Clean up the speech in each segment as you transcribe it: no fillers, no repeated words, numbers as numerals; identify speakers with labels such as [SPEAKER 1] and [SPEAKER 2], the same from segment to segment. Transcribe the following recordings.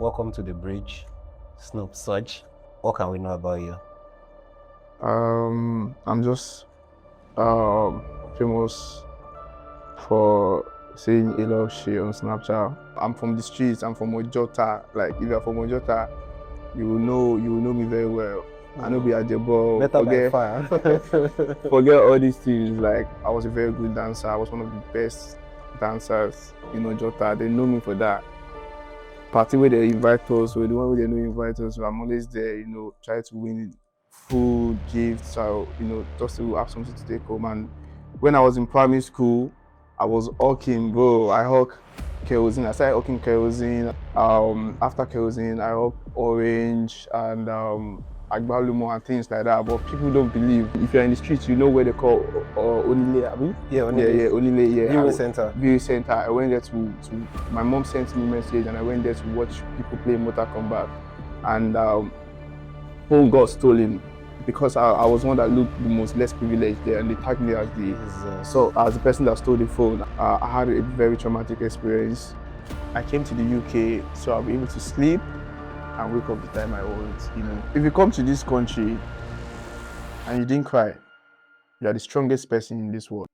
[SPEAKER 1] Welcome to the bridge, SnoopSoj. What can we know about you?
[SPEAKER 2] I'm just famous for saying a lot of shit on Snapchat. I'm from the streets. I'm from Ojota. Like if you're from Ojota, you will know me very well. I know be Ajebo.
[SPEAKER 1] Better by far.
[SPEAKER 2] Forget all these things. Like I was a very good dancer. I was one of the best dancers in Ojota. They know me for that. Party where they invite us, or the one where they don't invite us, so I'm always there, try to win food, gifts, so, just to have something to take home. And when I was in primary school, I was hawking, bro. I hawk kerosene. I started hawking kerosene. After kerosene, I hawk orange and agbalumo and things like that. But people don't believe. If you're in the streets, you know where they call Onile, abi?
[SPEAKER 1] Yeah, Onile.
[SPEAKER 2] Onile, yeah.
[SPEAKER 1] Viewing center.
[SPEAKER 2] Viewing center. I went there to my mom sent me a message and I went there to watch people play Mortal Kombat. And phone got stolen because I was one that looked the most less privileged there, and they tagged me as the person that stole the phone. I had a very traumatic experience. I came to the UK, so I'll be able to sleep and wake up the time I want. If you come to this country and you didn't cry, you are the strongest person in this world.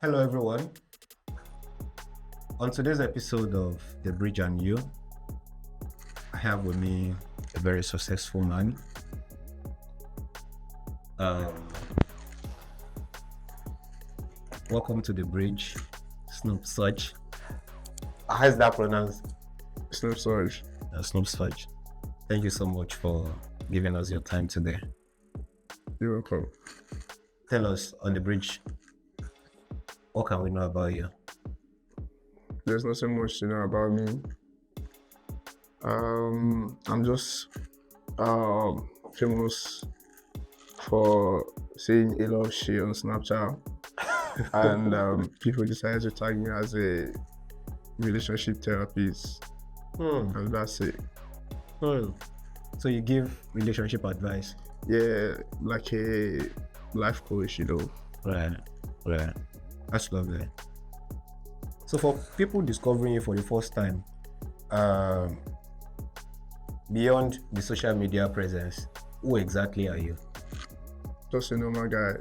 [SPEAKER 1] Hello, everyone. On today's episode of The Bridge and You, I have with me a very successful man. Welcome to the bridge, SnoopSoj. How is that pronounced?
[SPEAKER 2] SnoopSoj.
[SPEAKER 1] SnoopSoj. Thank you so much for giving us your time today.
[SPEAKER 2] You're welcome.
[SPEAKER 1] Tell us on the bridge, what can we know about you?
[SPEAKER 2] There's not so much to know about me. I'm just famous for saying a lot of shit on Snapchat, and people decided to tag me as a relationship therapist, and that's it.
[SPEAKER 1] So you give relationship advice?
[SPEAKER 2] Yeah, like a life coach,
[SPEAKER 1] Right. That's lovely. So for people discovering you for the first time, beyond the social media presence, who exactly are you?
[SPEAKER 2] Just a normal guy.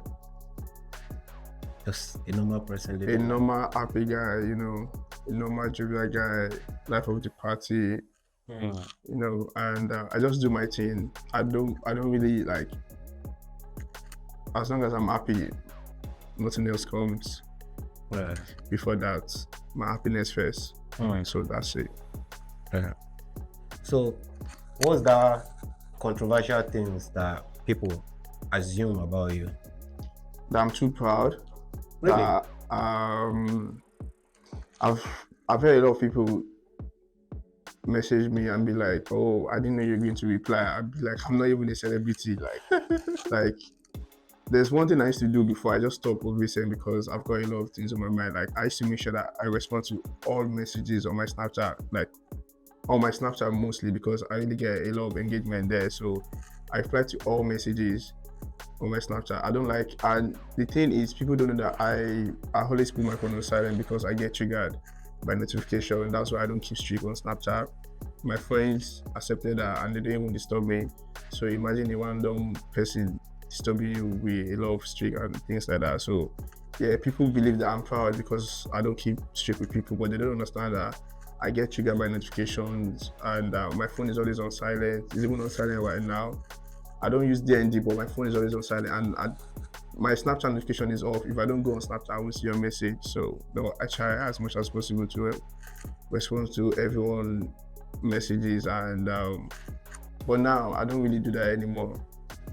[SPEAKER 1] Just a normal person.
[SPEAKER 2] A normal happy guy, a normal jovial guy, life of the party, and I just do my thing. I don't really like, as long as I'm happy, nothing else comes.
[SPEAKER 1] Right.
[SPEAKER 2] Before that, my happiness first. So that's it.
[SPEAKER 1] Yeah. So what's the controversial things that people assume about you?
[SPEAKER 2] That I'm too proud.
[SPEAKER 1] Really?
[SPEAKER 2] That I've heard a lot of people message me and be like, "Oh, I didn't know you're going to reply." I'd be like, "I'm not even a celebrity." Like there's one thing I used to do before I just stopped recent because I've got a lot of things on my mind. Like I used to make sure that I respond to all messages on my Snapchat, like on my Snapchat mostly, because I really get a lot of engagement there. So I reply to all messages on my Snapchat. I don't like, and the thing is, people don't know that I always put my phone on silent because I get triggered by notification. That's why I don't keep streak on Snapchat. My friends accepted that and they don't even disturb me. So imagine a random person disturbing you with a lot of streak and things like that. So yeah, people believe that I'm proud because I don't keep streak with people, but they don't understand that I get triggered by notifications, and my phone is always on silent. It's even on silent right now. I don't use DND, but my phone is always on silent, and my Snapchat notification is off. If I don't go on Snapchat, I won't see your message. So I try as much as possible to respond to everyone's messages, and but now I don't really do that anymore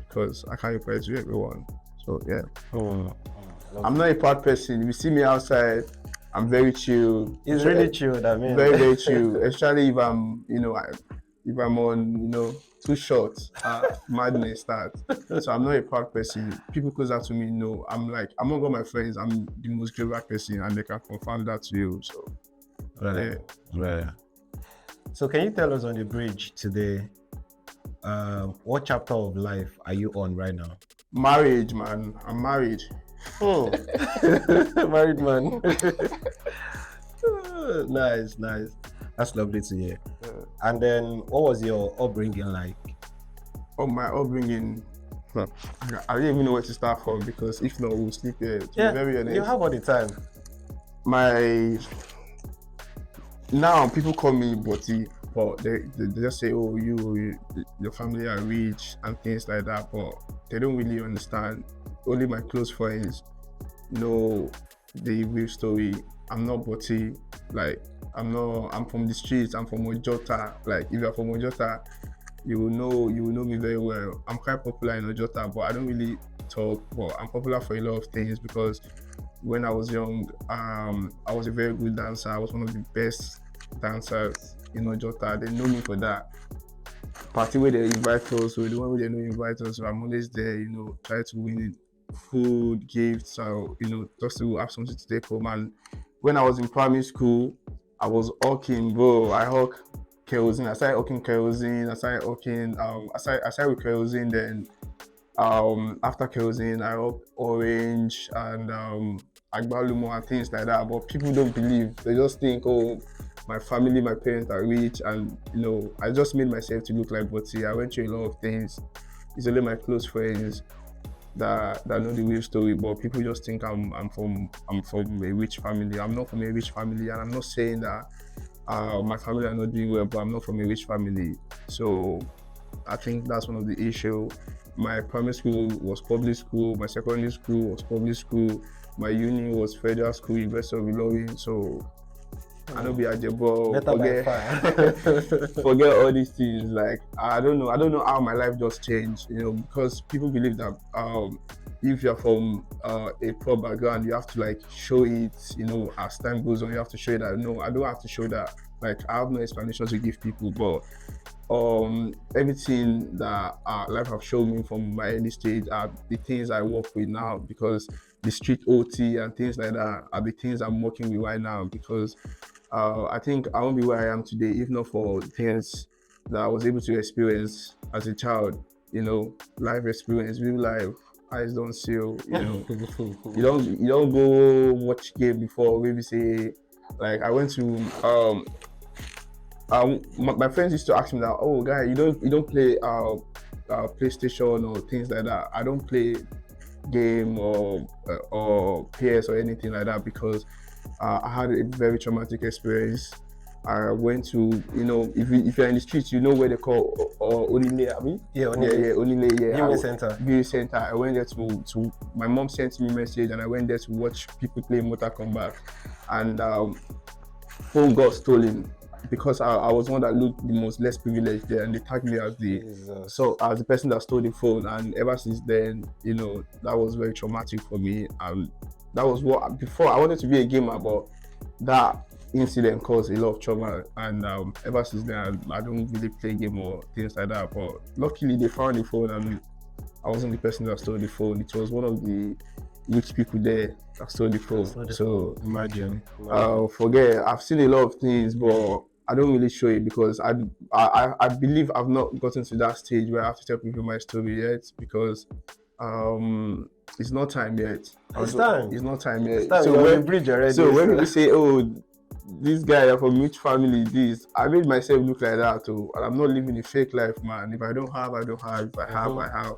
[SPEAKER 2] because I can't reply to everyone. So yeah. I'm not a proud person. If you see me outside, I'm very chill.
[SPEAKER 1] It's really chill, I mean.
[SPEAKER 2] Very, very chill. Especially if I'm, if I'm on, too short, madness starts. So I'm not a proud person. People close out to me know I'm among all my friends, I'm the most jovial person, and they can confirm that to you. So
[SPEAKER 1] right.
[SPEAKER 2] Yeah.
[SPEAKER 1] Right. So can you tell us on the bridge today, what chapter of life are you on right now?
[SPEAKER 2] Marriage, man. I'm married.
[SPEAKER 1] Married man. Nice, nice. That's lovely to hear.
[SPEAKER 2] Yeah.
[SPEAKER 1] And then, what was your upbringing like?
[SPEAKER 2] Oh, my upbringing. I don't even know where to start from because if not, we'll sleep here. To be very honest,
[SPEAKER 1] you have all the time.
[SPEAKER 2] Now people call me Boti, but they just say, oh, your family are rich and things like that, but they don't really understand. Only my close friends know the real story. I'm not Boti. Like, I'm from the streets. I'm from Ojota. Like, if you're from Ojota, you will know me very well. I'm quite popular in Ojota, but I don't really talk. But I'm popular for a lot of things because when I was young, I was a very good dancer. I was one of the best dancers in Ojota. They know me for that. Party where they invite us, or the one where they don't invite us, so I'm always there, try to win food, gifts, or just to have something to take home. And when I was in primary school, I was hawking, bro. I hawk kerosene. I started hawking kerosene. I started hawking. I started with kerosene. Then after kerosene, I hawked orange and agbalumo and things like that. But people don't believe. They just think, oh, my family, my parents are rich, and I just made myself to look like Boti. I went through a lot of things. It's only my close friends that know the real story, but people just think I'm from a rich family. I'm not from a rich family, and I'm not saying that my family are not doing well, but I'm not from a rich family. So I think that's one of the issues. My primary school was public school, my secondary school was public school, my uni was federal school, University of Ilorin. So I don't be Ajebo, forget all these things. Like, I don't know how my life just changed, because people believe that if you're from a poor background, you have to like show it, as time goes on, you have to show that. No, I don't have to show that. Like, I have no explanation to give people, but everything that life have shown me from my early stage are the things I work with now, because the street OT and things like that are the things I'm working with right now, because I think I won't be where I am today if not for things that I was able to experience as a child. Life experience, real life, eyes don't see. You don't go watch game before. Maybe say, like, I went to my friends used to ask me that, oh guy, you don't play PlayStation or things like that. I don't play game or PS or anything like that because I had a very traumatic experience. I went to, if you're in the streets, where they call Onile, I mean?
[SPEAKER 1] Yeah, Onile.
[SPEAKER 2] Onile, yeah.
[SPEAKER 1] Viewing
[SPEAKER 2] center. I went there to my mom sent me a message and I went there to watch people play Mortal Kombat, and phone got stolen because I was one that looked the most less privileged there, and they tagged me as as the person that stole the phone. And ever since then, that was very traumatic for me. And that was what, before I wanted to be a gamer, but that incident caused a lot of trauma. And ever since then, I don't really play game or things like that. But luckily, they found the phone, and I wasn't the person that stole the phone. It was one of the rich people there that stole the phone. So
[SPEAKER 1] imagine.
[SPEAKER 2] Forget. I've seen a lot of things, but I don't really show it because I believe I've not gotten to that stage where I have to tell people my story yet, because it's not time yet.
[SPEAKER 1] It's time.
[SPEAKER 2] It's not time yet.
[SPEAKER 1] So when bridge already.
[SPEAKER 2] So when people say, "Oh, this guy are from which family?" I made myself look like that too. And I'm not living a fake life, man. If I don't have, I don't have. If I have, I have.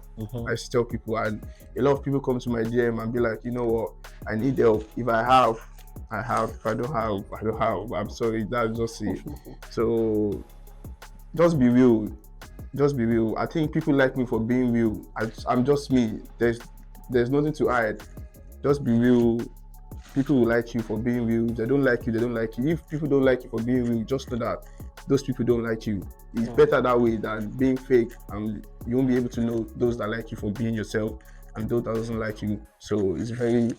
[SPEAKER 2] I tell people, and a lot of people come to my DM and be like, you know what? I need help. If I have, I have. If I don't have, I don't have. I'm sorry. That's just it. So just be real. Just be real. I think people like me for being real. I'm just me. There's nothing to hide. Just be real. People will like you for being real. If they don't like you, they don't like you. If people don't like you for being real, just know that those people don't like you. It's better that way than being fake, and you won't be able to know those that like you for being yourself and those that doesn't like you. So it's very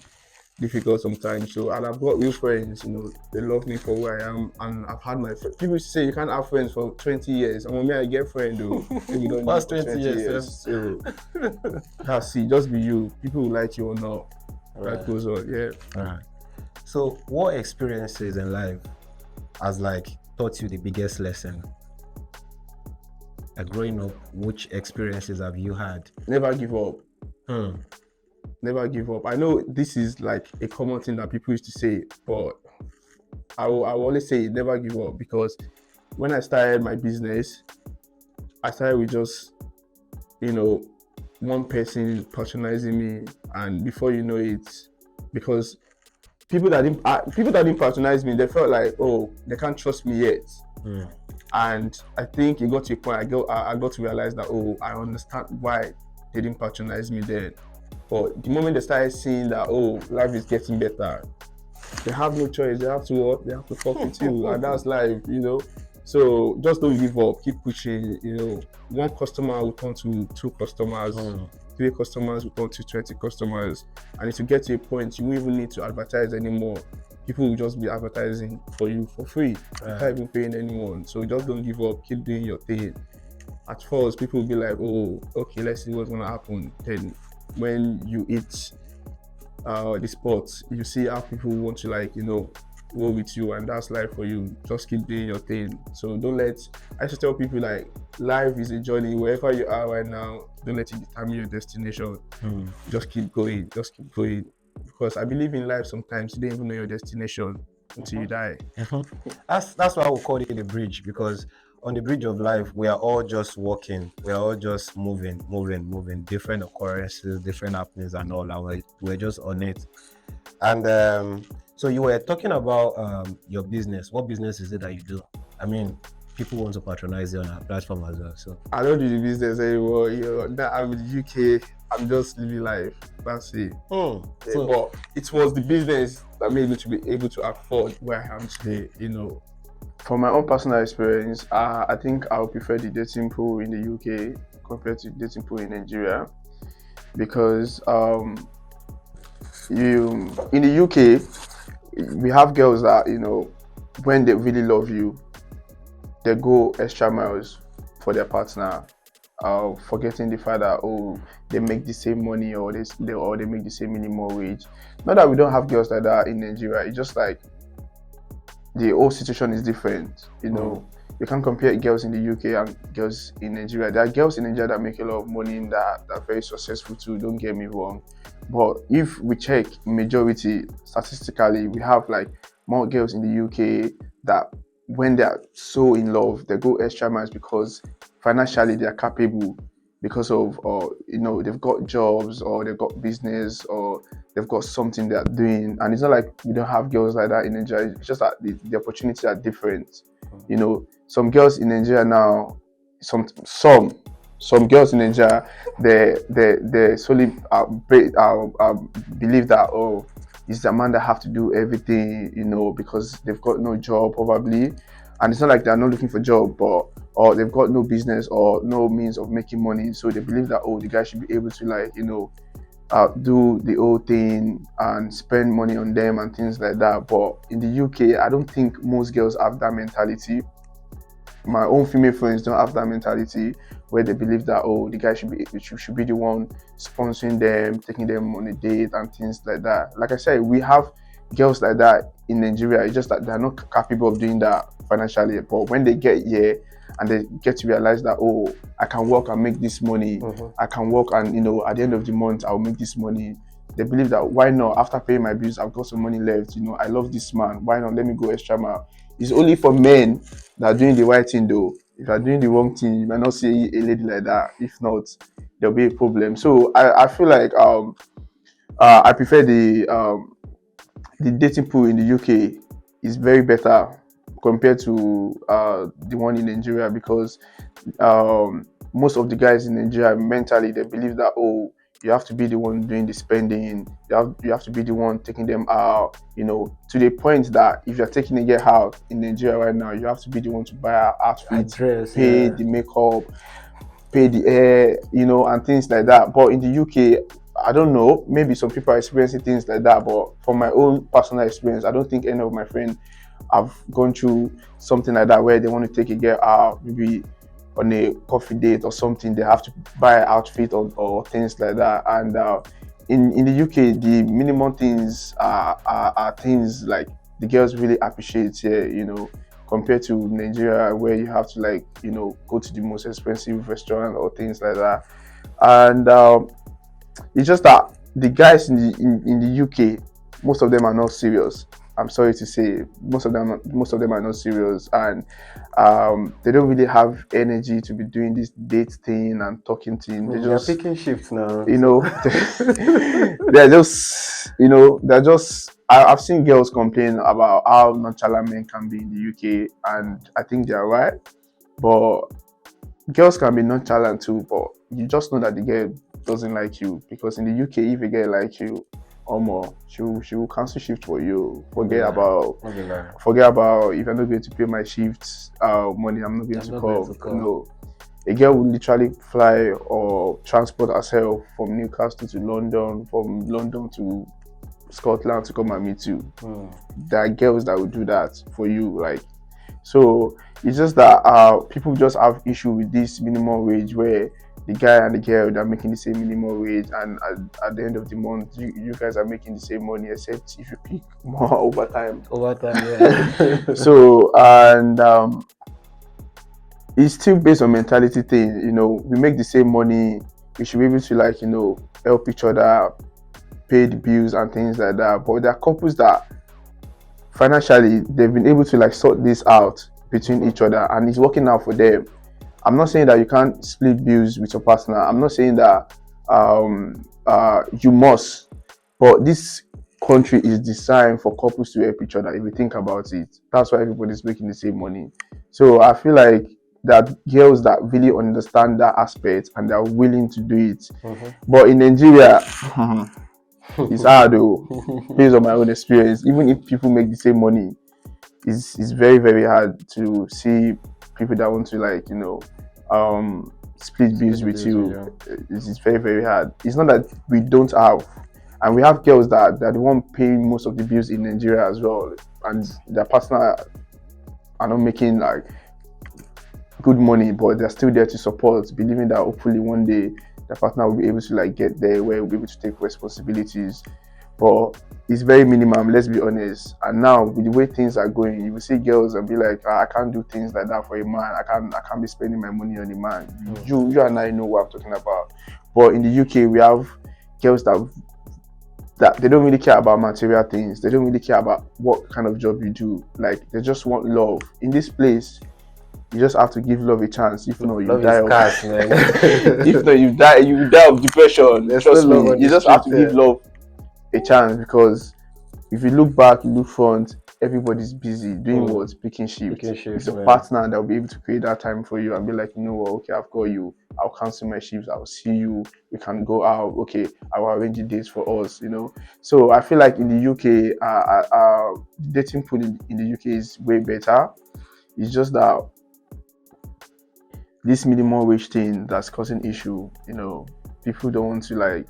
[SPEAKER 2] difficult sometimes. So, and I've got real friends, they love me for who I am, and I've had my friends. People say you can't have friends for 20 years. And when I get friends, though, you don't
[SPEAKER 1] past
[SPEAKER 2] need
[SPEAKER 1] 20 years.
[SPEAKER 2] So that's it. Just be you. People will like you or not. That goes on. Yeah.
[SPEAKER 1] All right. So, what experiences in life has taught you the biggest lesson? Growing up, which experiences have you had?
[SPEAKER 2] Never give up. Never give up. I know this is like a common thing that people used to say, but I will always say never give up, because when I started my business, I started with just, you know, one person patronizing me, and before you know it, because people that didn't patronize me, they felt like, oh, they can't trust me yet. And I think it got to a point I got to realize that, oh, I understand why they didn't patronize me then. But the moment they started seeing that, oh, life is getting better, they have no choice. They have to what? They have to fuck with you, and that's life, you know. So just don't give up. Keep pushing. You know, one customer will turn to two customers, 3 customers will turn to 20 customers, and if you get to a point, you won't even need to advertise anymore. People will just be advertising for you for free, without even paying anyone. So just don't give up. Keep doing your thing. At first, people will be like, "Oh, okay, let's see what's gonna happen." Then, when you eat the sports, you see how people want to, like, you know, go with you, and that's life for you. Just keep doing your thing. So don't let, I should tell people, like, life is a journey. Wherever you are right now, don't let it determine your destination. Just keep going, because I believe in life, sometimes you don't even know your destination until you die.
[SPEAKER 1] That's why we call it the bridge, because on the bridge of life, we are all just walking, we are all just moving, different occurrences, different happenings, and all. And we're just on it. And so you were talking about your business. What business is it that you do? I mean, people want to patronize you on our platform as well. So
[SPEAKER 2] I don't do the business anymore. You know, now I'm in the UK. I'm just living life. That's it.
[SPEAKER 1] so
[SPEAKER 2] But it was the business that made me to be able to afford where I am today. You know, from my own personal experience, I think I would prefer the dating pool in the UK compared to the dating pool in Nigeria, because you in the UK, we have girls that, you know, when they really love you, they go extra miles for their partner, forgetting the fact that, oh, they make the same money, or they make the same minimum wage. Not that we don't have girls like that in Nigeria. It's just like the whole situation is different. You know, you can't compare girls in the UK and girls in Nigeria. There are girls in Nigeria that make a lot of money, that are very successful too. Don't get me wrong. But if we check majority statistically, we have like more girls in the UK that, when they are so in love, they go extra miles because financially they are capable, because of, or, you know, they've got jobs, or they've got business, or they've got something they are doing. And it's not like we don't have girls like that in Nigeria. It's just that the opportunities are different. You know, some girls in Nigeria now, some girls in Nigeria, they solely believe that, oh, it's the man that have to do everything, you know, because they've got no job probably. And it's not like they're not looking for a job, but, or they've got no business or no means of making money. So they believe that, oh, the guy should be able to, like, you know, do the whole thing and spend money on them and things like that. But in the UK, I don't think most girls have that mentality. My own female friends don't have that mentality, where they believe that, oh, the guy should be the one sponsoring them, taking them on a date and things like that. Like I said, we have girls like that in Nigeria. It's just that they're not capable of doing that financially. But when they get here and they get to realize that, oh, I can work and make this money, I can work, and, you know, at the end of the month I'll make this money, they believe that, why not? After paying my bills, I've got some money left. You know, I love this man. Why not? Let me go extra mile. It's only for men that are doing the right thing, though. If you're doing the wrong thing, you might not see a lady like that. If not, there'll be a problem. So I feel like I prefer the dating pool in the UK is very better compared to the one in Nigeria, because most of the guys in Nigeria, mentally, they believe that, oh, you have to be the one doing the spending, you have to be the one taking them out, you know, to the point that if you're taking a girl out in Nigeria right now, you have to be the one to buy her outfits, pay the makeup, pay the hair, you know, and things like that. But in the UK, I don't know, maybe some people are experiencing things like that, but from my own personal experience, I don't think any of my friends have gone through something like that, where they want to take a girl out, maybe on a coffee date or something, they have to buy an outfit, or things like that. And in the UK, the minimum things are things like the girls really appreciate here, you know, compared to Nigeria, where you have to, like, you know, go to the most expensive restaurant or things like that. And it's just that the guys in the UK, most of them are not serious. I'm sorry to say, most of them are not serious, and they don't really have energy to be doing this date thing and talking thing. They
[SPEAKER 1] They're
[SPEAKER 2] just,
[SPEAKER 1] picking shifts now.
[SPEAKER 2] you
[SPEAKER 1] So.
[SPEAKER 2] know, they're just, they're just. I've seen girls complain about how nonchalant men can be in the UK, and I think they're right. But girls can be nonchalant too, but you just know that the girl doesn't like you, because in the UK, if a girl like you, or more, she will cancel shift for you. Forget about if you're not going to pay my shifts money, I'm not going to come. No, a girl will literally fly or transport herself from Newcastle to London, from London to Scotland to come and meet you. There are girls that will do that for you, like. So it's just that people just have issue with this minimum wage, where the guy and the girl, they're making the same minimum wage, and at the end of the month, you guys are making the same money, except if you pick more overtime.
[SPEAKER 1] Yeah.
[SPEAKER 2] So, and it's still based on mentality thing. We make the same money, we should be able to, like, help each other pay the bills and things like that. But there are couples that financially they've been able to, like, sort this out between each other, and it's working out for them. I'm not saying that you can't split bills with your partner. I'm not saying that you must, but this country is designed for couples to help each other. If you think about it, that's why everybody's making the same money. So I feel like that girls that really understand that aspect and they're willing to do it. But in Nigeria, it's hard though, based on my own experience. Even if people make the same money, it's very, very hard to see people that want to, like, split bills with you. It's very, very hard. It's not that we don't have, and we have girls that the one paying most of the bills in Nigeria as well, and their partner are not making, like, good money, but they're still there to support, believing that hopefully one day the partner will be able to, like, get there where we'll be able to take responsibilities. But it's very minimum, let's be honest. And now with the way things are going, you will see girls and be like, I can't do things like that for a man. I can't be spending my money on a man. You and I know what I'm talking about. But in the UK, we have girls that they don't really care about material things. They don't really care about what kind of job you do. Like, they just want love. In this place, you just have to give love a chance. If not, you die of if not, you die of depression. Trust me. You just have to give love a chance, because if you look back, you look front, everybody's busy doing what? Picking shifts. It's a partner that will be able to create that time for you and be like, you know what, okay, I've got you. I'll cancel my shifts. I'll see you. We can go out. Okay, I will arrange the dates for us. So I feel like in the UK, dating pool in the UK is way better. It's just that this minimum wage thing that's causing issue. People don't want to, like.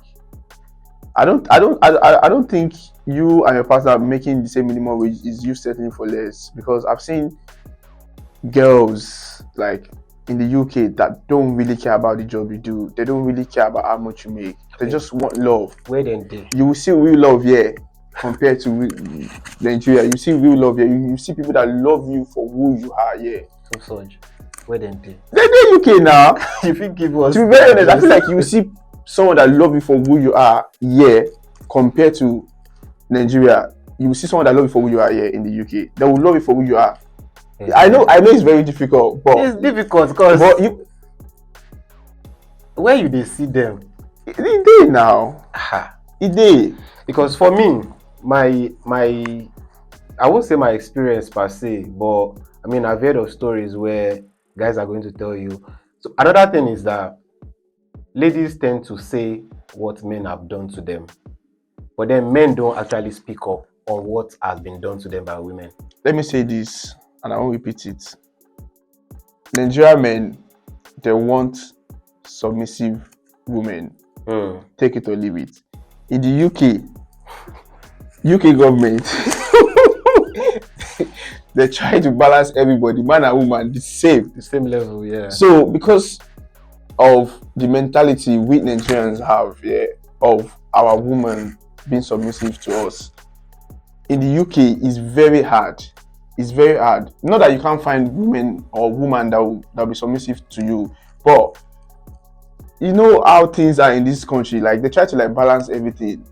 [SPEAKER 2] I don't think you and your partner making the same minimum wage is you settling for less, because I've seen girls, like, in the UK that don't really care about the job you do. They don't really care about how much you make. They just want love. You will see real love here compared to Nigeria. You see real love here. You see people that love you for who you are here.
[SPEAKER 1] SnoopSoj, where they?
[SPEAKER 2] They're UK now.
[SPEAKER 1] You think it was?
[SPEAKER 2] To be very honest, I feel like you see someone that love you for who you are here compared to Nigeria. You will see someone that love you for who you are here in the UK. They will love you for who you are. Yeah. I know it's very difficult, but
[SPEAKER 1] it's difficult because where you they see them?
[SPEAKER 2] It dey now. It dey.
[SPEAKER 1] Because for me, my I won't say my experience per se, but I mean I've heard of stories where guys are going to tell you. So another thing is that ladies tend to say what men have done to them, but then men don't actually speak up on what has been done to them by women.
[SPEAKER 2] Let me say this, and I won't repeat it. Nigerian men, they want submissive women. Take it or leave it. In the UK government, they're trying to balance everybody, man and woman, the same
[SPEAKER 1] level, yeah.
[SPEAKER 2] So because of the mentality we Nigerians have, of our woman being submissive to us, in the UK is very hard. It's very hard. Not that you can't find women or woman that will be submissive to you, but you know how things are in this country. Like, they try to, like, balance everything.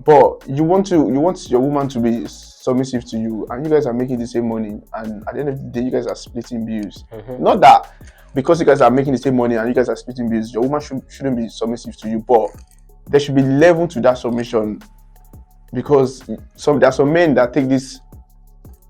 [SPEAKER 2] But you want your woman to be submissive to you, and you guys are making the same money, and at the end of the day, you guys are splitting bills. Not that because you guys are making the same money and you guys are splitting bills, your woman shouldn't be submissive to you, but there should be level to that submission, because there are some men that take this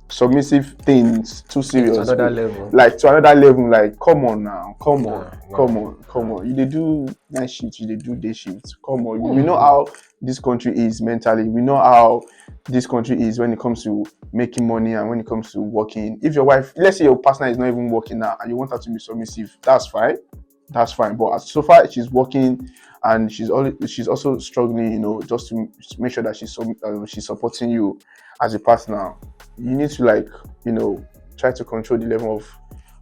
[SPEAKER 2] submissive things too serious.
[SPEAKER 1] To another level.
[SPEAKER 2] Like to another level. Like, come on now, come on. You dey do night shift, you dey do day shift. Come on. We know how this country is mentally. We know how this country is when it comes to making money and when it comes to working. If your wife, let's say your partner is not even working now and you want her to be submissive, that's fine. But so far she's working and she's also struggling, just to make sure that she's supporting you as a partner. You need to try to control the level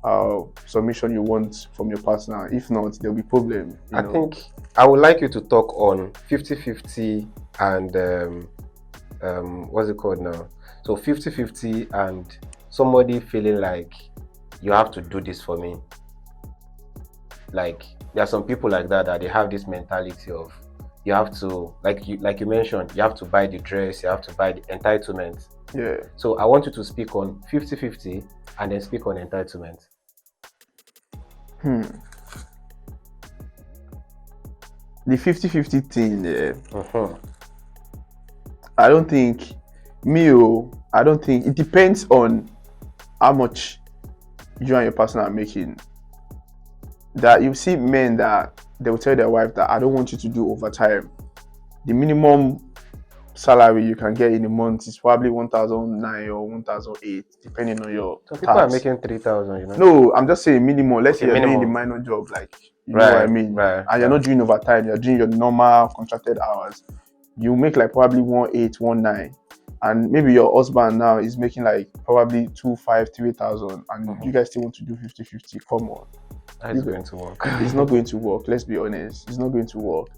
[SPEAKER 2] of submission you want from your partner. If not, there'll be problem.
[SPEAKER 1] I think I would like you to talk on 50-50 and what's it called now? So 50-50 and somebody feeling like you have to do this for me. Like there are some people like that they have this mentality of you have to, like you mentioned, you have to buy the dress, you have to buy the entitlement.
[SPEAKER 2] Yeah.
[SPEAKER 1] So I want you to speak on 50-50 and then speak on entitlement.
[SPEAKER 2] The 50-50 thing, I don't think it depends on how much you and your partner are making. That you see men that they will tell their wife that I don't want you to do overtime. The minimum salary you can get in a month is probably 1,009 or 1,008, depending on your
[SPEAKER 1] Some people are making 3,000,
[SPEAKER 2] No, I'm just saying minimum. Let's say you're
[SPEAKER 1] minimum.
[SPEAKER 2] doing the minor job, like you know what I mean.
[SPEAKER 1] Right.
[SPEAKER 2] And you're not doing overtime, you're doing your normal contracted hours. You make like probably 1,800, 1,900. And maybe your husband now is making like probably 2,500, 3,000, and you guys still want to do 50-50. Come on.
[SPEAKER 1] It's going to work.
[SPEAKER 2] It's not going to work. Let's be honest. It's not going to work.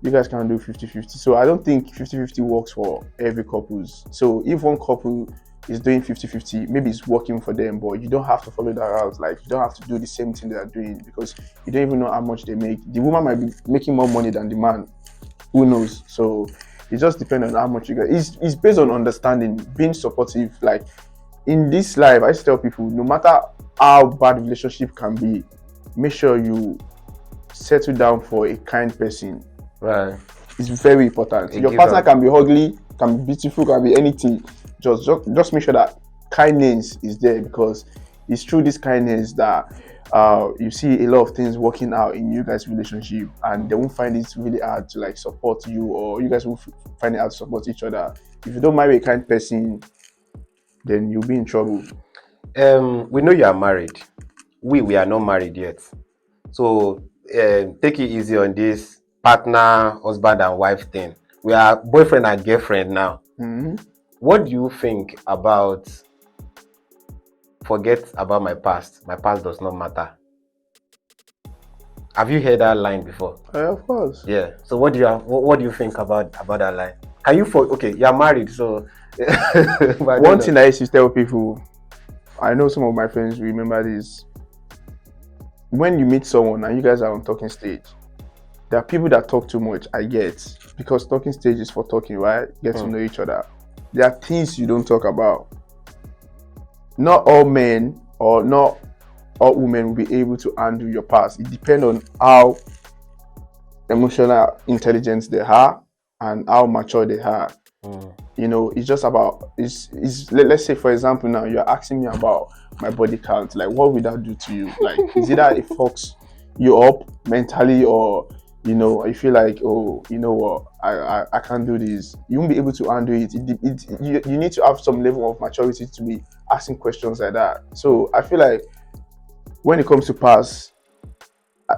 [SPEAKER 2] You guys can't do 50-50. So I don't think 50-50 works for every couples. So if one couple is doing 50-50, maybe it's working for them, but you don't have to follow that route. Like you don't have to do the same thing they are doing because you don't even know how much they make. The woman might be making more money than the man. Who knows? So it just depends on how much you guys. It's based on understanding, being supportive. Like in this life, I tell people, no matter how bad relationship can be, make sure you settle down for a kind person.
[SPEAKER 1] Right.
[SPEAKER 2] It's very important. Your partner can be ugly, can be beautiful, can be anything. Just make sure that kindness is there, because it's through this kindness that you see a lot of things working out in you guys' relationship, and they won't find it really hard to support you, or you guys won't find it hard to support each other. If you don't marry a kind person, then you'll be in trouble.
[SPEAKER 1] We know you are married. We are not married yet. So take it easy on this partner, husband and wife thing. We are boyfriend and girlfriend now. What do you think about forget about my past does not matter? Have you heard that line before?
[SPEAKER 2] Of course.
[SPEAKER 1] Yeah. So what do you think about that line? Can you okay, you're married, so
[SPEAKER 2] one thing I used to tell people, I know some of my friends remember this. When you meet someone and you guys are on talking stage, there are people that talk too much, I get, because talking stage is for talking, right? Get to know each other. There are things you don't talk about. Not all men or not all women will be able to handle your past. It depends on how emotional intelligence they are and how mature they are. It's just about, let's say for example now you're asking me about my body count. Like, what would that do to you? Like, is it that it fucks you up mentally, or you feel like, oh, you know what, I can't do this. You won't be able to handle it. You need to have some level of maturity to be asking questions like that. So I feel like when it comes to past,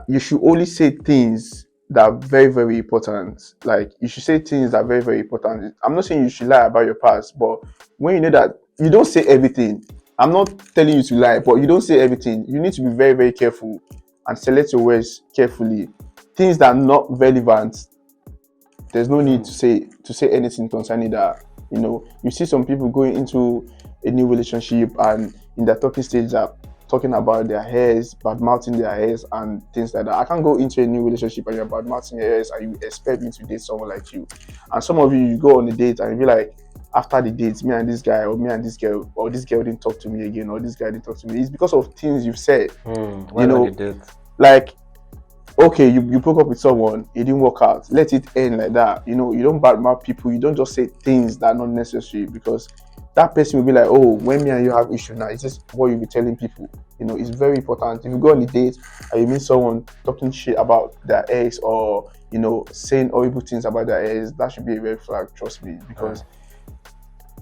[SPEAKER 2] you should only say things that are very, very important. Like, you should say things that are very, very important. I'm not saying you should lie about your past, but when you know that you don't say everything, I'm not telling you to lie, but you don't say everything. You need to be very, very careful and select your words carefully. Things that are not relevant, there's no need to say anything concerning that. You see some people going into a new relationship and in their talking stage that talking about their hairs, bad mouthing their hairs and things like that. I can't go into a new relationship and you're bad mouthing your hairs and you expect me to date someone like you. And some of you go on a date and you be like, after the date, me and this guy or me and this girl or this girl didn't talk to me again or this guy didn't talk to me. It's because of things you've said.
[SPEAKER 1] Why
[SPEAKER 2] You
[SPEAKER 1] not
[SPEAKER 2] know,
[SPEAKER 1] the date?
[SPEAKER 2] like, okay, you broke up with someone, it didn't work out. Let it end like that. You know, you don't badmouth people. You don't just say things that are not necessary because that person will be like, oh, when me and you have issue now, it's just what you'll be telling people. You know, it's very important. If you go on a date and you meet someone talking shit about their ex or, you know, saying horrible things about their ex, that should be a red flag, trust me, because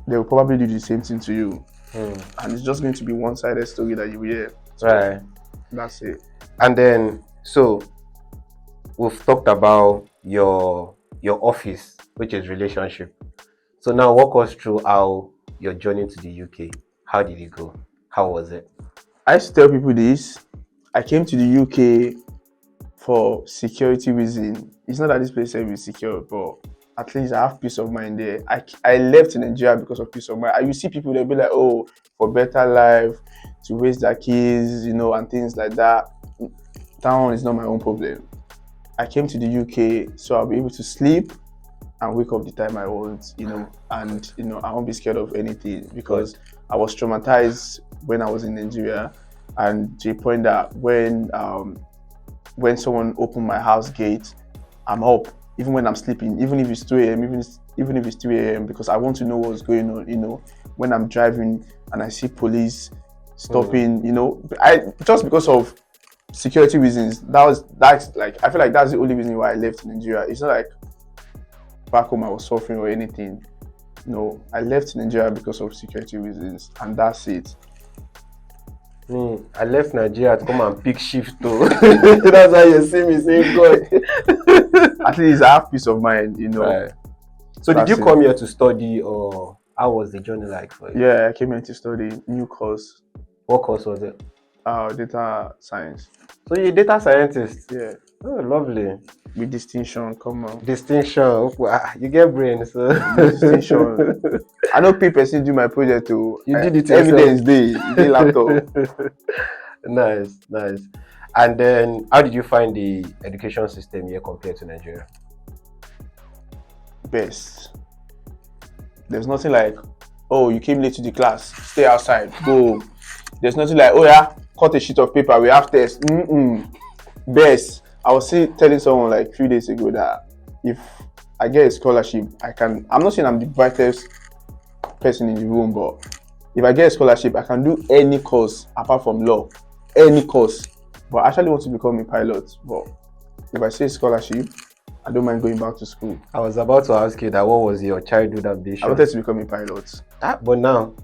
[SPEAKER 2] they will probably do the same thing to you. And it's just going to be one-sided story that you hear. So
[SPEAKER 1] Right.
[SPEAKER 2] that's it.
[SPEAKER 1] And then, so we've talked about your office, which is relationship. So now walk us through how your journey to the UK. How did it go? How was it?
[SPEAKER 2] I used to tell people this. I came to the UK for security reason. It's not that this place is secure, but at least I have peace of mind there. I left Nigeria because of peace of mind. You see people, they'll be like, oh, for better life, to raise their kids, you know, and things like that. That one is not my own problem. I came to the UK so I'll be able to sleep and wake up the time I want, you know, and, you know, I won't be scared of anything because I was traumatized when I was in Nigeria, and to the point that when someone opened my house gate, I'm up, even when I'm sleeping, even if it's 2 a.m., even if it's 3 a.m., because I want to know what's going on, you know, when I'm driving and I see police stopping, you know, just because of security reasons. That's like, I feel like that's the only reason why I left Nigeria. It's not like back home I was suffering or anything. No, I left Nigeria because of security reasons, and that's it.
[SPEAKER 1] I left Nigeria to come and pick shift too. That's why you see me saying God.
[SPEAKER 2] At least I have peace of mind, you know.
[SPEAKER 1] Right. So did you come here to study, or how was the journey like for you?
[SPEAKER 2] Yeah, I came here to study new course.
[SPEAKER 1] What course was it?
[SPEAKER 2] Data science.
[SPEAKER 1] So you're a data scientist?
[SPEAKER 2] Yeah.
[SPEAKER 1] Oh, lovely.
[SPEAKER 2] With distinction, come on.
[SPEAKER 1] Distinction. You get brain, so.
[SPEAKER 2] Distinction. I know people still do my project too.
[SPEAKER 1] You did it
[SPEAKER 2] evidence day, the laptop.
[SPEAKER 1] Nice. And then, how did you find the education system here compared to Nigeria?
[SPEAKER 2] Best. There's nothing like, oh, you came late to the class, stay outside, go. There's nothing like, oh yeah, cut a sheet of paper, we have tests. Best. I was telling someone like a few days ago that if I get a scholarship, I'm not saying I'm the brightest person in the room, but if I get a scholarship, I can do any course apart from law, any course. But I actually want to become a pilot. But if I say scholarship, I don't mind going back to school.
[SPEAKER 1] I was about to ask you that what was your childhood ambition?
[SPEAKER 2] I wanted to become a pilot.
[SPEAKER 1] But now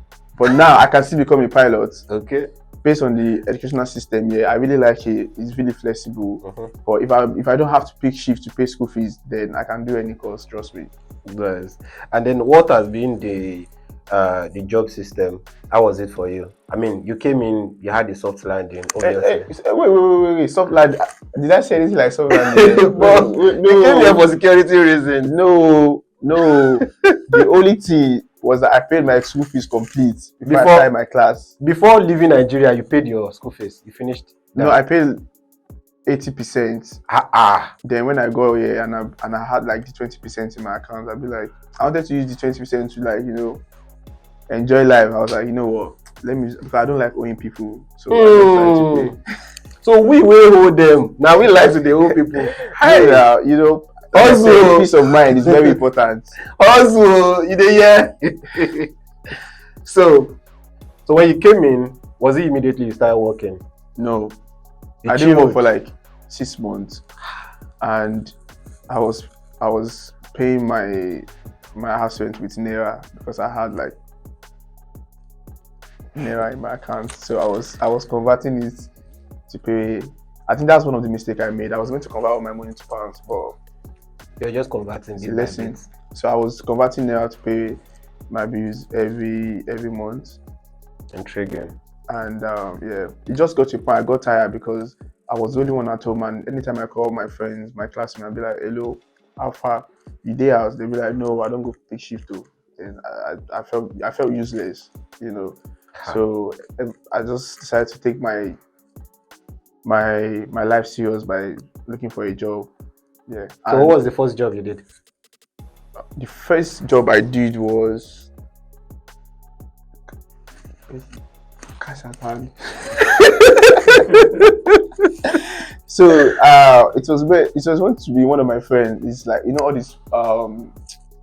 [SPEAKER 2] I can still become a pilot.
[SPEAKER 1] Okay.
[SPEAKER 2] Based on the educational system, yeah, I really like it. It's really flexible. But if I don't have to pick shift to pay school fees, then I can do any course, trust me.
[SPEAKER 1] Nice. And then what has been the job system? How was it for you? I mean, you came in, you had the soft landing, obviously.
[SPEAKER 2] Wait. Soft landing. Did I say anything like soft landing?
[SPEAKER 1] But you came here for security reasons.
[SPEAKER 2] No. The only thing was that I paid my school fees complete before I started my class.
[SPEAKER 1] Before leaving Nigeria, you paid your school fees. You finished that?
[SPEAKER 2] No, I paid 80%. Then when I go here and I had like the 20% in my account, I'd be like, I wanted to use the 20% to, like, you know, enjoy life. I was like, you know what, because I don't like owing people. So I just tried to pay.
[SPEAKER 1] So we will owe them. Now we like to the owe people.
[SPEAKER 2] Yeah, you know, also peace of mind is very important.
[SPEAKER 1] Also, So when you came in, was it immediately you started working?
[SPEAKER 2] No, I didn't work for like 6 months, and I was paying my house rent with Naira because I had like Naira in my account. So I was converting it to pay. I think that's one of the mistakes I made. I was going to convert all my money to pounds, but
[SPEAKER 1] you're just converting
[SPEAKER 2] the lesson. So I was converting Naira to pay my bills every month.
[SPEAKER 1] Intriguing.
[SPEAKER 2] And yeah, it just got to a point I got tired because I was the only one at home, and anytime I call my friends, my classmates, I'd be like, hello, how far? You day house? They'd be like, no, I don't go pick shift too. And I felt useless, you know. So I just decided to take my life serious by looking for a job. Yeah.
[SPEAKER 1] So
[SPEAKER 2] And
[SPEAKER 1] what was the first job you did?
[SPEAKER 2] the first job I did was Kasatan. So it was going to be one of my friends. It's like, you know, all this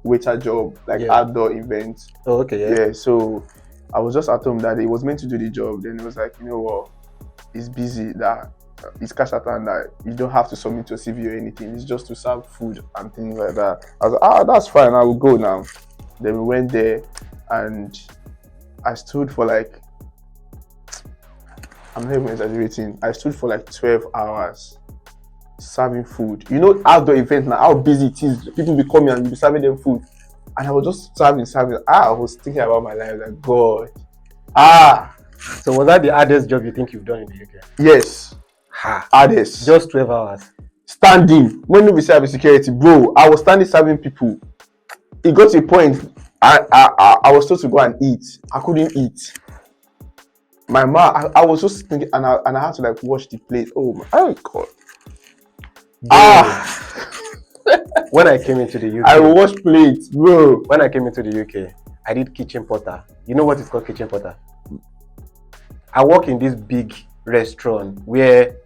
[SPEAKER 2] waiter job, like outdoor events.
[SPEAKER 1] Oh, okay,
[SPEAKER 2] Yeah. So I was just at home that day. He was meant to do the job. Then it was like, you know what, it's busy, that it's Kashatan, that you don't have to submit your CV or anything. It's just to serve food and things like that. I was like, that's fine, I will go now. Then we went there and I stood for like, I'm not even exaggerating, I stood for like 12 hours serving food. You know, outdoor events now, how busy it is. People be coming and you be serving them food. And I was just serving. I was thinking about my life, like, God.
[SPEAKER 1] So was that the hardest job you think you've done in the UK?
[SPEAKER 2] Yes. Hardest.
[SPEAKER 1] Just 12 hours.
[SPEAKER 2] Standing. When we serving security, bro, I was standing serving people. It got to a point, I was told to go and eat. I couldn't eat. My mom, I was just thinking, and I had to like wash the plate. Oh my God.
[SPEAKER 1] When I came into the UK,
[SPEAKER 2] I wash plates, bro.
[SPEAKER 1] When I came into the UK, I did kitchen porter. You know what is called kitchen porter? I work in this big restaurant where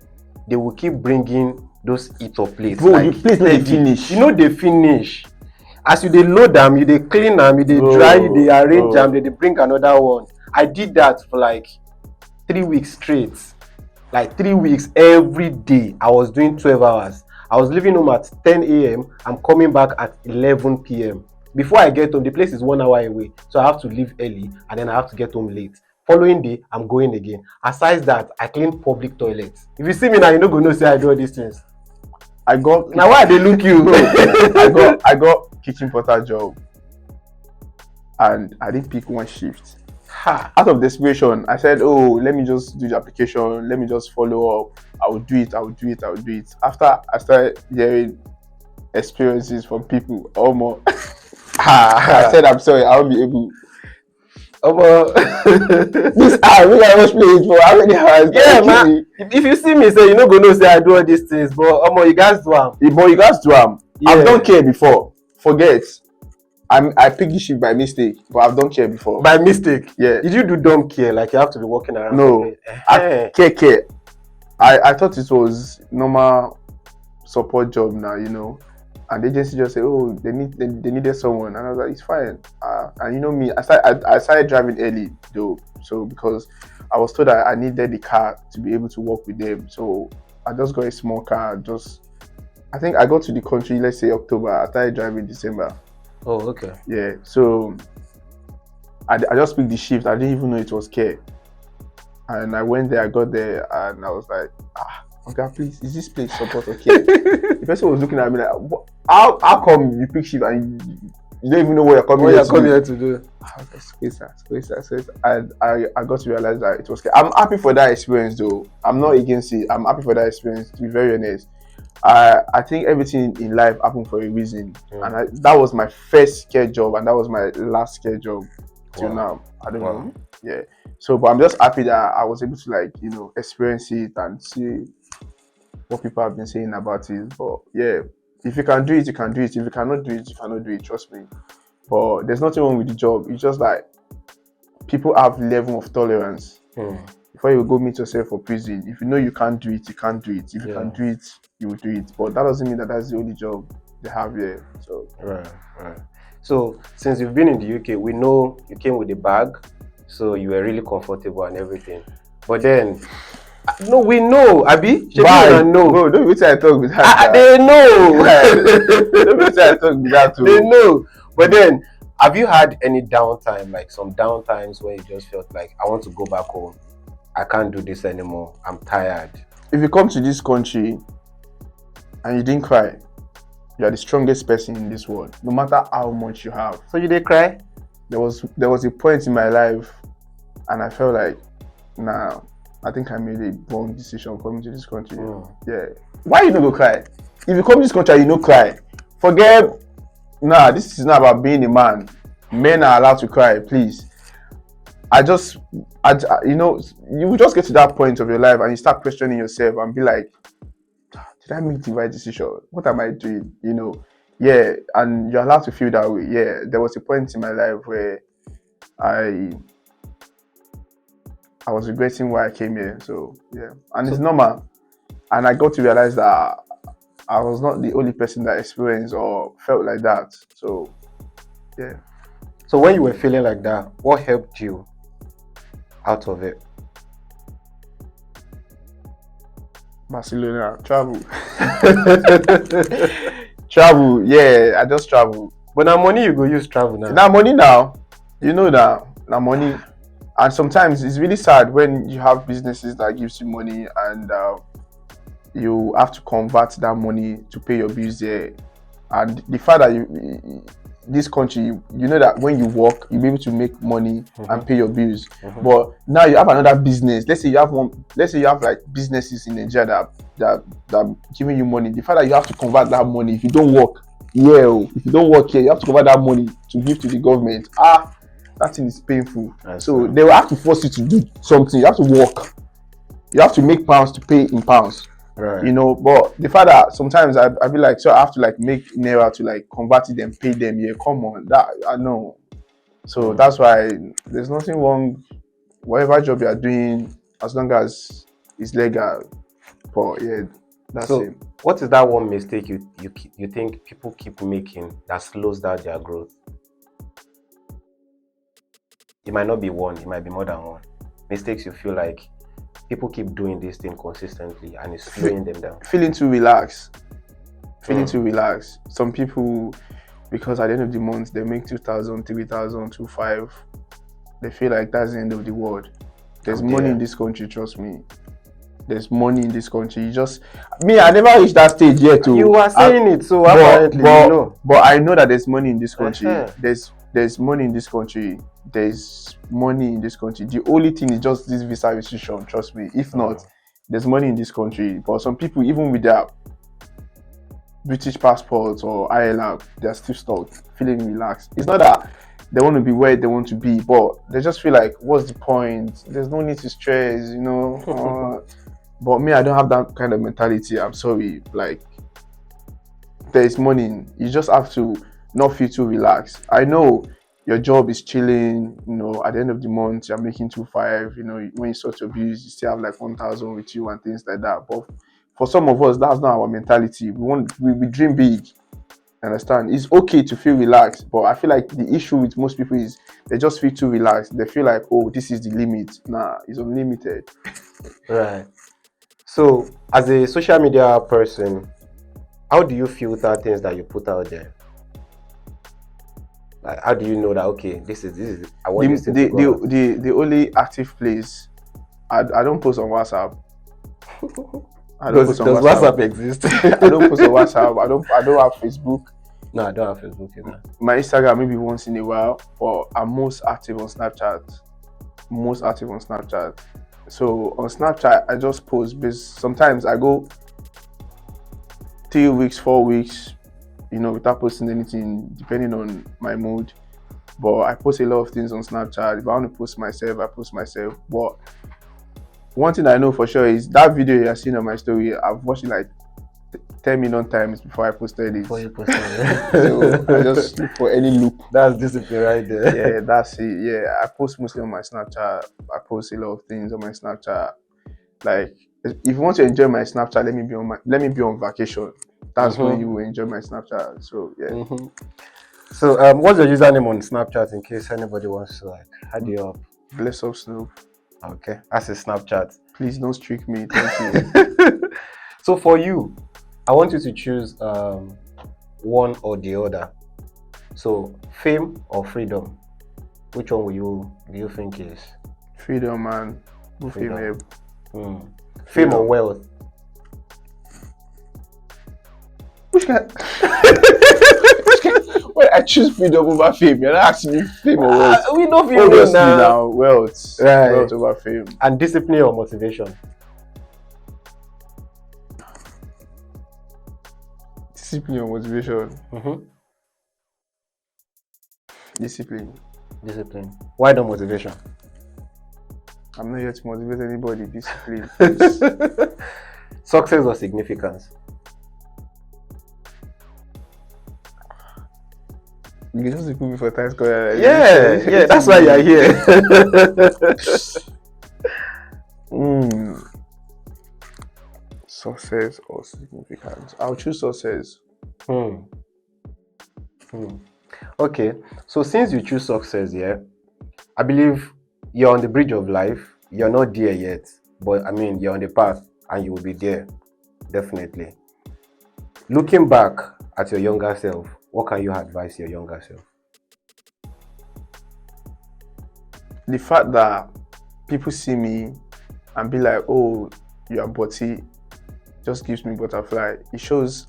[SPEAKER 1] they will keep bringing those eat-up plates.
[SPEAKER 2] Bro, like, the plates they finish.
[SPEAKER 1] You know they finish. As you they load them, you they clean them, you they dry, you they arrange them, they bring another one. I did that for like 3 weeks straight. Like 3 weeks every day. I was doing 12 hours. I was leaving home at 10 a.m. I'm coming back at 11 p.m. Before I get home, the place is 1 hour away. So I have to leave early and then I have to get home late. Following day, I'm going again. Aside that, I clean public toilets. If you see me now, you don't go say I do all these things. Now why they look you?
[SPEAKER 2] I got kitchen porter job. And I didn't pick one shift. Out of desperation, I said, oh, let me just do the application, let me just follow up. I will do it. After I started hearing experiences from people, almost I said, I'm sorry, I won't be able. This hour, we gotta watch play for how many hours?
[SPEAKER 1] Yeah, man. If you see me, say you no go know say I do all these things, but you guys do them.
[SPEAKER 2] Yeah. I've done care before. Forget. I picked this shift by mistake, but I've done care before.
[SPEAKER 1] By mistake?
[SPEAKER 2] Yeah.
[SPEAKER 1] Did you do dumb care? Like you have to be walking around?
[SPEAKER 2] No. Care. I thought it was normal support job now, you know. And the agency just said, oh, they needed someone. And I was like, it's fine. And you know me, I started driving early though. So because I was told that I needed the car to be able to work with them. So I just got a small car. I think I got to the country, let's say October. I started driving December.
[SPEAKER 1] Oh, okay.
[SPEAKER 2] Yeah, so I just picked the shift. I didn't even know it was care. And I went there, I got there, and I was like, okay, please, is this place support or care? The person was looking at me like, how come you pick shift and you don't even know what you're coming here to do? Space. And I got to realize that it was care. I'm happy for that experience though. I'm not against it. I'm happy for that experience, to be very honest. I think everything in life happened for a reason, and that was my first care job, and that was my last care job till now. I don't know. Yeah. So, but I'm just happy that I was able to, like, you know, experience it and see what people have been saying about it. But yeah, if you can do it, you can do it. If you cannot do it, you cannot do it. Trust me. But there's nothing wrong with the job. It's just like people have level of tolerance. Before you go meet yourself for prison, if you know you can't do it, you can't do it. If you can do it, you will do it. But that doesn't mean that that's the only job they have here. So
[SPEAKER 1] right. So since you've been in the UK, we know you came with a bag, so you were really comfortable and everything. But then, no, we know, Abi.
[SPEAKER 2] No, don't wait till I talk with that.
[SPEAKER 1] They know.
[SPEAKER 2] Don't wait till I talk with that too.
[SPEAKER 1] They know. But then, have you had any downtime, like some downtimes where you just felt like, I want to go back home? I can't do this anymore. I'm tired.
[SPEAKER 2] If you come to this country and you didn't cry, you are the strongest person in this world, no matter how much you have.
[SPEAKER 1] So you did cry?
[SPEAKER 2] There was a point in my life and I felt like, nah, I think I made a wrong decision coming to this country. Yeah. Why you not go cry? If you come to this country, you no cry. Forget, nah, this is not about being a man. Men are allowed to cry, please. you know, you will just get to that point of your life and you start questioning yourself and be like, did I make the right decision? What am I doing? You know, yeah, and you're allowed to feel that way. Yeah, there was a point in my life where I I was regretting why I came here. So yeah, and it's
[SPEAKER 1] So
[SPEAKER 2] normal. And I got to realize that I was not the only person that experienced or felt like that. So yeah,
[SPEAKER 1] so when you were feeling like that, what helped you out of it?
[SPEAKER 2] Barcelona travel, travel. Yeah, I just travel.
[SPEAKER 1] But now money you go use travel now.
[SPEAKER 2] Now money now, you know that now money, and sometimes it's really sad when you have businesses that gives you money and you have to convert that money to pay your bills there. And the fact that this country, you know that when you work, you'll be able to make money and pay your bills. But now you have another business. Let's say you have like businesses in Nigeria that giving you money. The fact that you have to convert that money if you don't work, if you don't work here, you have to convert that money to give to the government. That thing is painful. So they will have to force you to do something. You have to work. You have to make pounds to pay in pounds.
[SPEAKER 1] Right.
[SPEAKER 2] You know, but the fact that sometimes I be like, so I have to like make naira to like convert it and pay them. Yeah, come on, that I know. So that's why there's nothing wrong, whatever job you are doing, as long as it's legal. But yeah, that's
[SPEAKER 1] So
[SPEAKER 2] it.
[SPEAKER 1] what is that one mistake you think people keep making that slows down their growth? It might not be one, it might be more than one. Mistakes you feel like people keep doing this thing consistently and it's slowing them down.
[SPEAKER 2] Feeling too relaxed. Some people, because at the end of the month they make 2,000, 3,000, 2,500, they feel like that's the end of the world. There's money in this country, trust me. There's money in this country. I never reached that stage yet.
[SPEAKER 1] You are saying it, so apparently you know.
[SPEAKER 2] But I know that there's money in this country. There's money in this country. There's money in this country. The only thing is just this visa restriction, trust me. If not, there's money in this country. But some people, even with their British passports or ILR, they're still stuck, feeling relaxed. It's not that they want to be where they want to be, but they just feel like, what's the point? There's no need to stress, you know. But me, I don't have that kind of mentality. I'm sorry. Like, there's money. You just have to not feel too relaxed. I know your job is chilling, you know, at the end of the month, you're making 2,500, you know, when you sort your bills, you still have like 1,000 with you and things like that. But for some of us, that's not our mentality. We dream big. Understand? It's okay to feel relaxed, but I feel like the issue with most people is they just feel too relaxed. They feel like, oh, this is the limit. Nah, it's unlimited.
[SPEAKER 1] Right. So, as a social media person, how do you filter things that you put out there? Like, how do you know that, okay, this is I want this thing to go out?
[SPEAKER 2] The only active place, I don't post on WhatsApp.
[SPEAKER 1] Does WhatsApp exist?
[SPEAKER 2] I don't post on WhatsApp. I don't have Facebook.
[SPEAKER 1] No, I don't have Facebook either.
[SPEAKER 2] My Instagram maybe once in a while, but I'm most active on Snapchat. So on Snapchat, I just post based. Sometimes I go 3 weeks, 4 weeks, you know, without posting anything, depending on my mood. But I post a lot of things on Snapchat. If I want to post myself, I post myself. But one thing I know for sure is that video you're seeing on my story, I've watched it like 10 million times before I posted it.
[SPEAKER 1] Before you posted it.
[SPEAKER 2] So I just look for any loop.
[SPEAKER 1] That's discipline right there.
[SPEAKER 2] Yeah, that's it. Yeah, I post mostly on my Snapchat. I post a lot of things on my Snapchat. Like, if you want to enjoy my Snapchat, let me be on vacation. That's when you will enjoy my Snapchat. So yeah.
[SPEAKER 1] So what's your username on Snapchat in case anybody wants to like add you up?
[SPEAKER 2] Bless up, Snoop.
[SPEAKER 1] Okay, that's a Snapchat.
[SPEAKER 2] Please don't streak me. Thank you.
[SPEAKER 1] So for you, I want you to choose one or the other. So fame or freedom? Which one do you think is?
[SPEAKER 2] Freedom, man.
[SPEAKER 1] Freedom. Fame or wealth?
[SPEAKER 2] Which kind? When I choose freedom over fame, you're not asking me fame or wealth.
[SPEAKER 1] We know fame
[SPEAKER 2] obviously now. Wealth.
[SPEAKER 1] Right.
[SPEAKER 2] Wealth over fame.
[SPEAKER 1] And discipline or motivation?
[SPEAKER 2] Discipline or motivation? Discipline.
[SPEAKER 1] Why not motivation?
[SPEAKER 2] I'm not here to motivate anybody. Discipline, please.
[SPEAKER 1] Success or significance?
[SPEAKER 2] You just put me for time square.
[SPEAKER 1] Yeah, that's why you're here.
[SPEAKER 2] Success or significance? I'll choose success.
[SPEAKER 1] Okay, so since you choose success, yeah, I believe you're on the bridge of life. You're not there yet, but I mean, you're on the path and you will be there, definitely. Looking back at your younger self, what can you advise your younger self?
[SPEAKER 2] The fact that people see me and be like, oh, you are butty, just gives me butterfly. It shows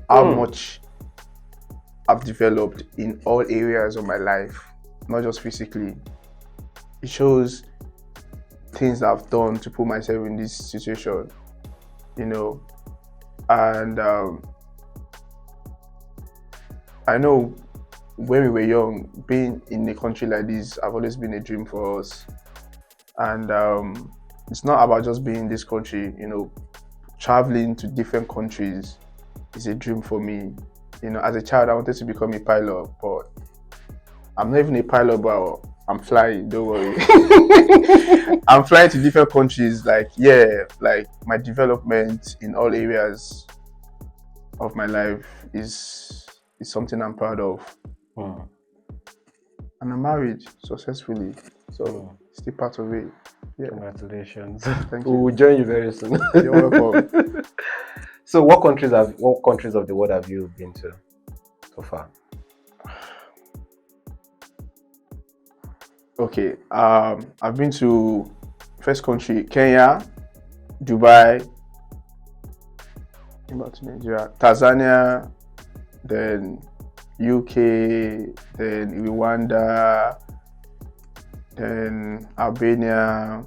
[SPEAKER 2] how much I've developed in all areas of my life, not just physically. It shows things I've done to put myself in this situation, you know. And I know when we were young, being in a country like this have always been a dream for us. And it's not about just being in this country, you know. Traveling to different countries is a dream for me. You know, as a child, I wanted to become a pilot, but I'm not even a pilot, but I'm flying, don't worry. I'm flying to different countries, like my development in all areas of my life is something I'm proud of. And I'm married successfully, so still part of it. Yeah.
[SPEAKER 1] Congratulations.
[SPEAKER 2] Thank you.
[SPEAKER 1] We will join you very soon.
[SPEAKER 2] You're welcome.
[SPEAKER 1] So what countries of the world have you been to so far?
[SPEAKER 2] Okay, I've been to first country, Kenya, Dubai, about to Nigeria, Tanzania, then UK, then Rwanda, then Albania,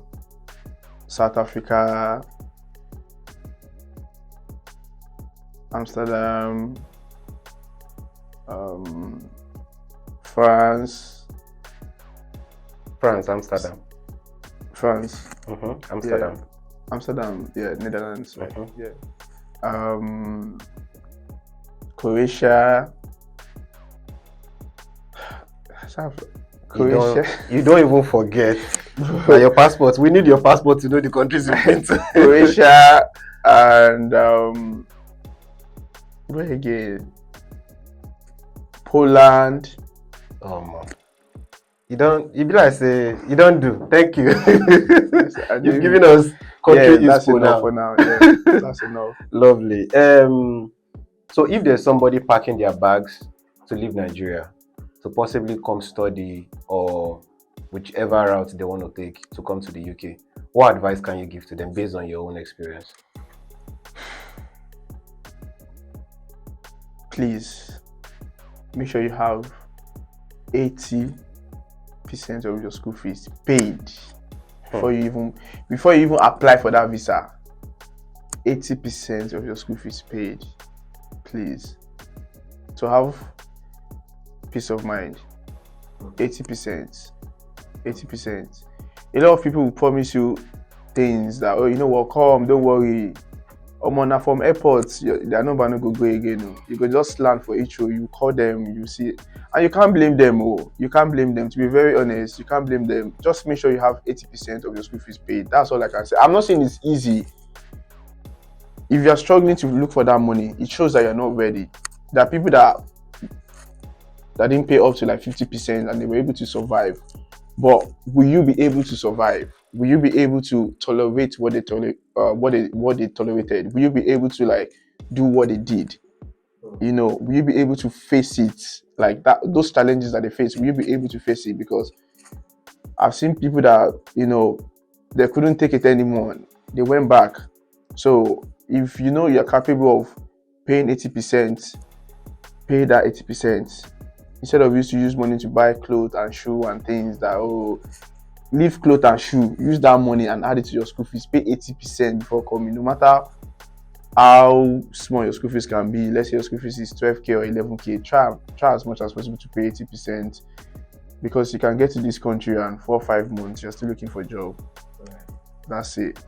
[SPEAKER 2] South Africa, Amsterdam, France,
[SPEAKER 1] Amsterdam.
[SPEAKER 2] France.
[SPEAKER 1] Amsterdam.
[SPEAKER 2] Yeah. Amsterdam, yeah, Netherlands. Right? Yeah. Croatia. Croatia.
[SPEAKER 1] You don't even forget. Now your passport. We need your passport to know the countries you've been to.
[SPEAKER 2] Croatia and where again? Poland.
[SPEAKER 1] Oh man. You be like say you don't do. Thank you. You've given us country
[SPEAKER 2] that's
[SPEAKER 1] info
[SPEAKER 2] enough
[SPEAKER 1] now.
[SPEAKER 2] for now. Yeah, that's enough.
[SPEAKER 1] Lovely. So if there's somebody packing their bags to leave Nigeria to possibly come study or whichever route they want to take to come to the UK, what advice can you give to them based on your own experience?
[SPEAKER 2] Please make sure you have 80% of your school fees paid before you even apply for that visa. 80% of your school fees paid, please, to have peace of mind. 80%. A lot of people will promise you things that, oh, you know what, come, don't worry. Now from airports, they're not going to go again. You could just land for each show, you call them, you see, and you can't blame them. You can't blame them. To be very honest, you can't blame them. Just make sure you have 80% of your school fees paid. That's all I can say. I'm not saying it's easy. If you're struggling to look for that money, it shows that you're not ready. There are people that didn't pay up to like 50% and they were able to survive. But will you be able to survive? Will you be able to tolerate what they tolerated? Will you be able to like do what they did? You know, will you be able to face it like that? Those challenges that they face, will you be able to face it? Because I've seen people that, you know, they couldn't take it anymore. They went back. So if you know you're capable of paying 80%, pay that 80%. Instead of used to use money to buy clothes and shoe and things that, leave clothes and shoe, use that money and add it to your school fees. Pay 80% before coming. No matter how small your school fees can be, let's say your school fees is 12k or 11k, try as much as possible to pay 80%, because you can get to this country and 4 or 5 months you're still looking for a job. That's it.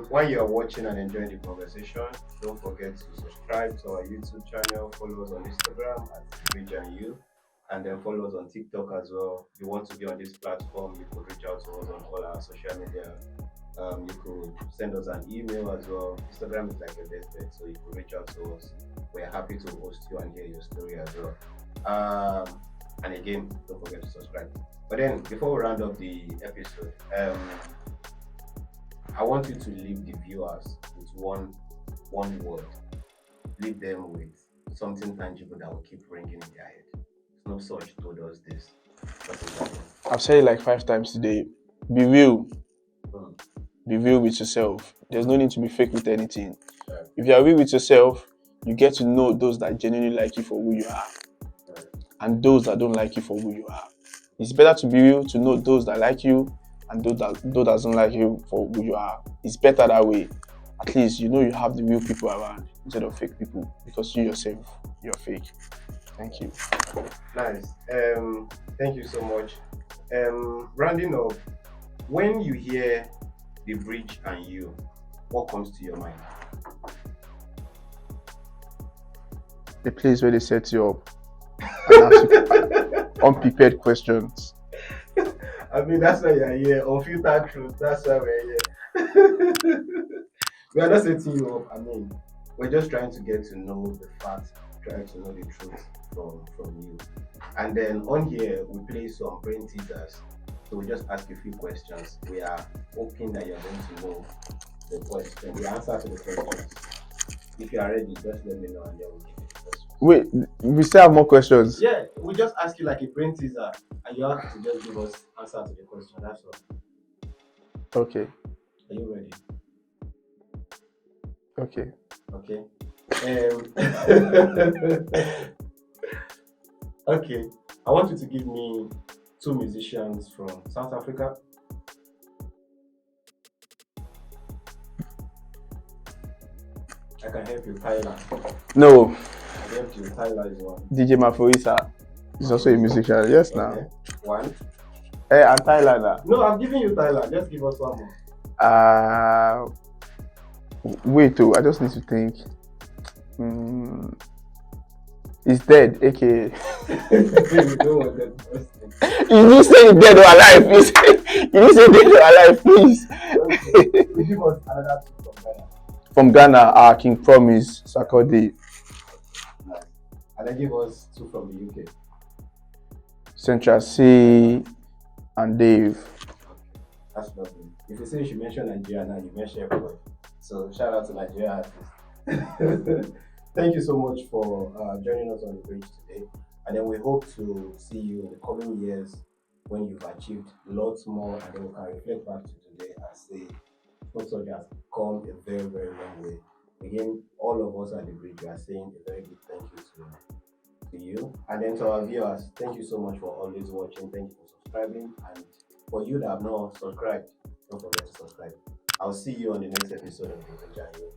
[SPEAKER 1] While you are watching and enjoying the conversation, don't forget to subscribe to our YouTube channel, follow us on Instagram at Bridge and You, and then follow us on TikTok as well. If you want to be on this platform, you could reach out to us on all our social media. You could send us an email as well. Instagram is like your best bet, so you could reach out to us. We're happy to host you and hear your story as well. And again, don't forget to subscribe. But then, before we round up the episode, I want you to leave the viewers with one word. Leave them with something tangible that will keep ringing in their head. SnoopSoj told us this. What is that?
[SPEAKER 2] I've said it like 5 times today. Be real.
[SPEAKER 1] Mm.
[SPEAKER 2] Be real with yourself. There's no need to be fake with anything.
[SPEAKER 1] Right.
[SPEAKER 2] If you are real with yourself, you get to know those that genuinely like you for who you are,
[SPEAKER 1] Right.
[SPEAKER 2] and those that don't like you for who you are. It's better to be real, to know those that like you and those that doesn't like you for who you are. It's better that way. At least you know you have the real people around instead of fake people, because you yourself, you're fake. Thank you.
[SPEAKER 1] Nice. Thank you so much. Rounding up, when you hear the Bridge and You, what comes to your mind?
[SPEAKER 2] The place where they set you up and ask you unprepared questions.
[SPEAKER 1] I mean, that's why you're here. Unfiltered truth. That's why we're here. We are not setting you up. I mean, we're just trying to get to know the facts, trying to know the truth from you. And then on here, we play some brain teasers. So we just ask a few questions. We are hoping that you're going to know the question, the answer to the questions. If you are ready, just let me know and then we'll give you the question.
[SPEAKER 2] Wait, we still have more questions?
[SPEAKER 1] Yeah, we just ask you like a brain teaser and you have to just give us answer to the question. That's all.
[SPEAKER 2] Okay.
[SPEAKER 1] Are you ready?
[SPEAKER 2] Okay.
[SPEAKER 1] Okay. Okay. I want you to give me 2 musicians from South Africa. I can help you, Tyler.
[SPEAKER 2] No,
[SPEAKER 1] I can help you. Tyler is one.
[SPEAKER 2] DJ Maforisa is also a musician. Yes, now.
[SPEAKER 1] Okay. One.
[SPEAKER 2] Hey, and Tyler now.
[SPEAKER 1] No, I'm giving you Tyler. Just give us one more.
[SPEAKER 2] Wait, I just need to think. He's dead, aka.
[SPEAKER 1] We don't want that question.
[SPEAKER 2] You didn't say he's dead or alive. You didn't say dead or alive, please.
[SPEAKER 1] Okay. We give us another 2 from Ghana.
[SPEAKER 2] From Ghana, King Promise, Sakode,
[SPEAKER 1] Nice. And then give us 2 from the UK.
[SPEAKER 2] Central C, and Dave.
[SPEAKER 1] That's lovely. If you say you should mention Nigeria now, you mention everybody. So shout out to Nigeria artists. Thank you so much for joining us on the bridge today. And then we hope to see you in the coming years when you've achieved lots more, and then we can reflect back to today and say SnoopSoj has come a very, very long way. Again, all of us at the bridge, we are saying a very big thank you to you. And then to our viewers, thank you so much for always watching. Thank you for subscribing. And for you that have not subscribed, don't forget to subscribe. I'll see you on the next episode of the Bridge and You.